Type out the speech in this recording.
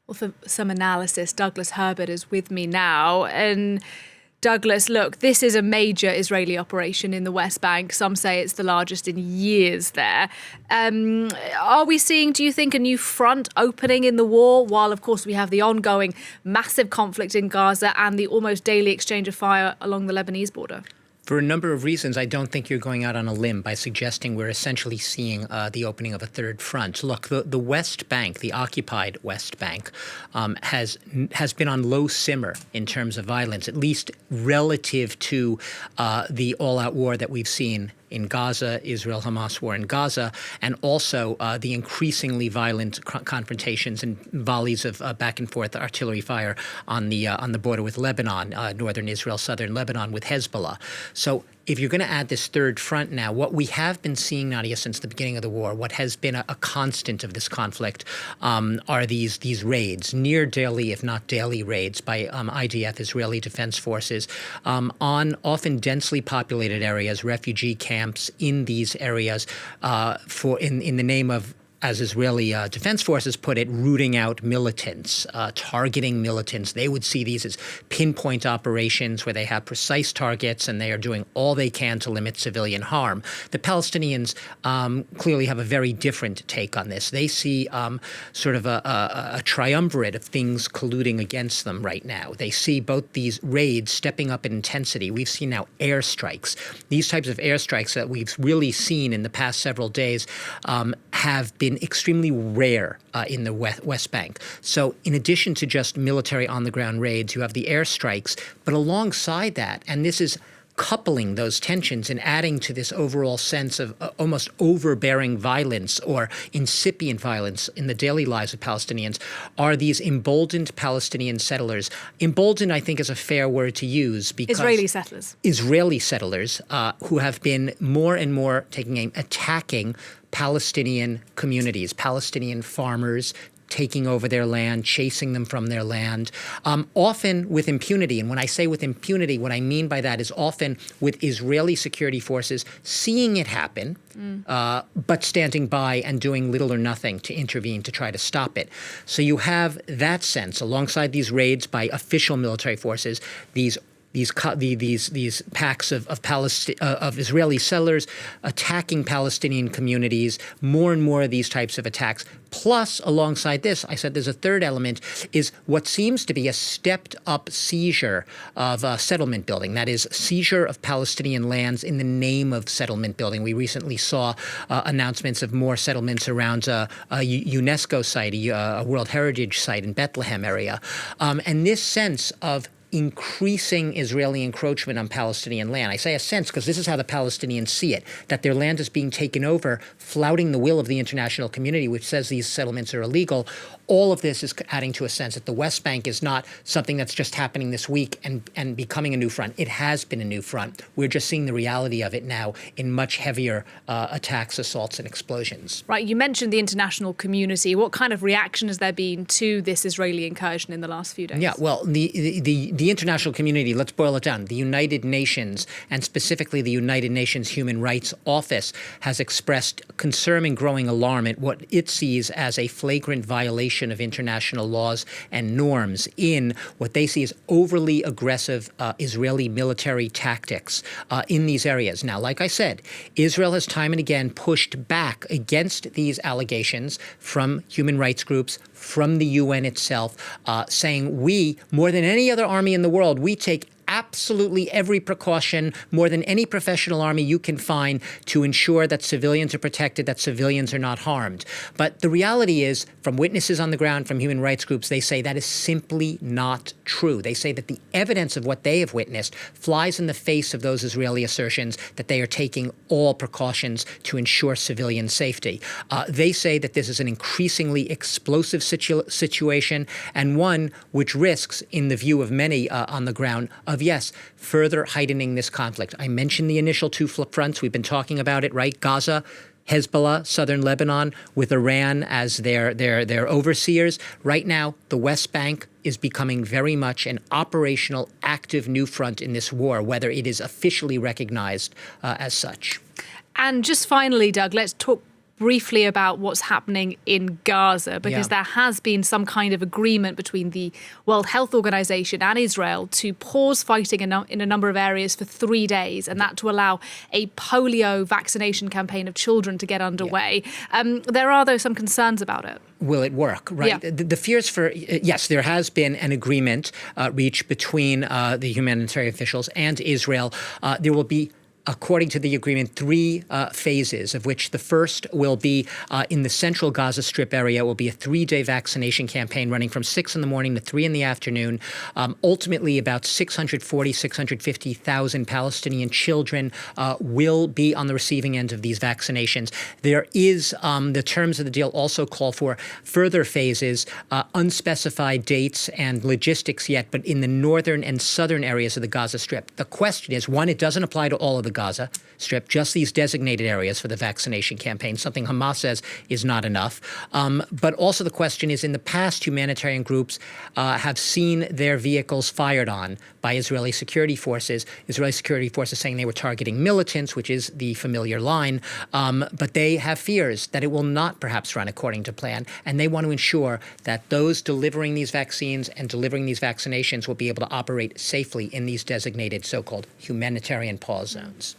Well, for some analysis, Douglas Herbert is with me now. And Douglas, look, this is a major Israeli operation in the West Bank. Some say it's the largest in years there. Are we seeing, do you think, a new front opening in the war, while, of course, we have the ongoing massive conflict in Gaza and the almost daily exchange of fire along the Lebanese border? For a number of reasons, I don't think you're going out on a limb by suggesting we're essentially seeing the opening of a third front. Look, the West Bank, the occupied West Bank, has been on low simmer in terms of violence, at least relative to the all-out war that we've seen in Gaza, Israel-Hamas war in Gaza, and also the increasingly violent confrontations and volleys of back and forth artillery fire on the border with Lebanon, northern Israel, southern Lebanon with Hezbollah. So if you're going to add this third front now, what we have been seeing, Nadia, since the beginning of the war, what has been a constant of this conflict are these raids, near daily, if not daily raids by IDF, Israeli Defense Forces, on often densely populated areas, refugee camps in these areas in the name of, as Israeli Defense Forces put it, rooting out militants, targeting militants. They would see these as pinpoint operations where they have precise targets and they are doing all they can to limit civilian harm. The Palestinians clearly have a very different take on this. They see sort of a triumvirate of things colluding against them right now. They see both these raids stepping up in intensity. We've seen now airstrikes. These types of airstrikes that we've really seen in the past several days have been extremely rare in the West Bank. So in addition to just military on-the-ground raids, you have the airstrikes. But alongside that, and this is coupling those tensions and adding to this overall sense of almost overbearing violence or incipient violence in the daily lives of Palestinians, are these emboldened Palestinian settlers. Emboldened, I think, is a fair word to use because Israeli settlers who have been more and more taking aim, attacking Palestinian communities, Palestinian farmers, taking over their land, chasing them from their land, often with impunity. And when I say with impunity, what I mean by that is often with Israeli security forces seeing it happen, but standing by and doing little or nothing to intervene to try to stop it. So you have that sense, alongside these raids by official military forces, these packs of Israeli settlers attacking Palestinian communities, more and more of these types of attacks. Plus, alongside this, I said there's a third element, is what seems to be a stepped-up seizure of settlement building. That is, seizure of Palestinian lands in the name of settlement building. We recently saw announcements of more settlements around a UNESCO site, a World Heritage site in Bethlehem area. And this sense of increasing Israeli encroachment on Palestinian land. I say a sense because this is how the Palestinians see it, that their land is being taken over, flouting the will of the international community, which says these settlements are illegal. All of this is adding to a sense that the West Bank is not something that's just happening this week and becoming a new front. It has been a new front. We're just seeing the reality of it now in much heavier attacks, assaults, and explosions. Right. You mentioned the international community. What kind of reaction has there been to this Israeli incursion in the last few days? Yeah, well, the international community, let's boil it down. The United Nations, and specifically the United Nations Human Rights Office, has expressed concern and growing alarm at what it sees as a flagrant violation of international laws and norms in what they see as overly aggressive Israeli military tactics in these areas. Now, like I said, Israel has time and again pushed back against these allegations from human rights groups, from the UN itself, saying we, more than any other army in the world, we take absolutely every precaution, more than any professional army you can find, to ensure that civilians are protected, that civilians are not harmed. But the reality is, from witnesses on the ground, from human rights groups, they say that is simply not true. They say that the evidence of what they have witnessed flies in the face of those Israeli assertions that they are taking all precautions to ensure civilian safety. They say that this is an increasingly explosive situation, and one which risks, in the view of many on the ground, of further heightening this conflict. I mentioned the initial two fronts. We've been talking about it, right? Gaza, Hezbollah, southern Lebanon, with Iran as their overseers. Right now, the West Bank is becoming very much an operational, active new front in this war, whether it is officially recognized as such. And just finally, Doug, let's talk briefly about what's happening in Gaza, because there has been some kind of agreement between the World Health Organization and Israel to pause fighting in a number of areas for 3 days, and that to allow a polio vaccination campaign of children to get underway. There are, though, some concerns about it. Will it work, right? Yeah. The fears for, yes, there has been an agreement reached between the humanitarian officials and Israel. There will be, according to the agreement, 3 phases, of which the first will be in the central Gaza Strip area. It will be a 3-day vaccination campaign running from 6 in the morning to 3 in the afternoon. Ultimately, about 650,000 Palestinian children will be on the receiving end of these vaccinations. There is, the terms of the deal also call for further phases, unspecified dates and logistics yet, but in the northern and southern areas of the Gaza Strip. The question is, one, it doesn't apply to all of the Gaza Strip, just these designated areas for the vaccination campaign, something Hamas says is not enough. But also the question is, in the past, humanitarian groups have seen their vehicles fired on by Israeli security forces. Israeli security forces saying they were targeting militants, which is the familiar line. But they have fears that it will not perhaps run according to plan. And they want to ensure that those delivering these vaccines and delivering these vaccinations will be able to operate safely in these designated so-called humanitarian pause zones.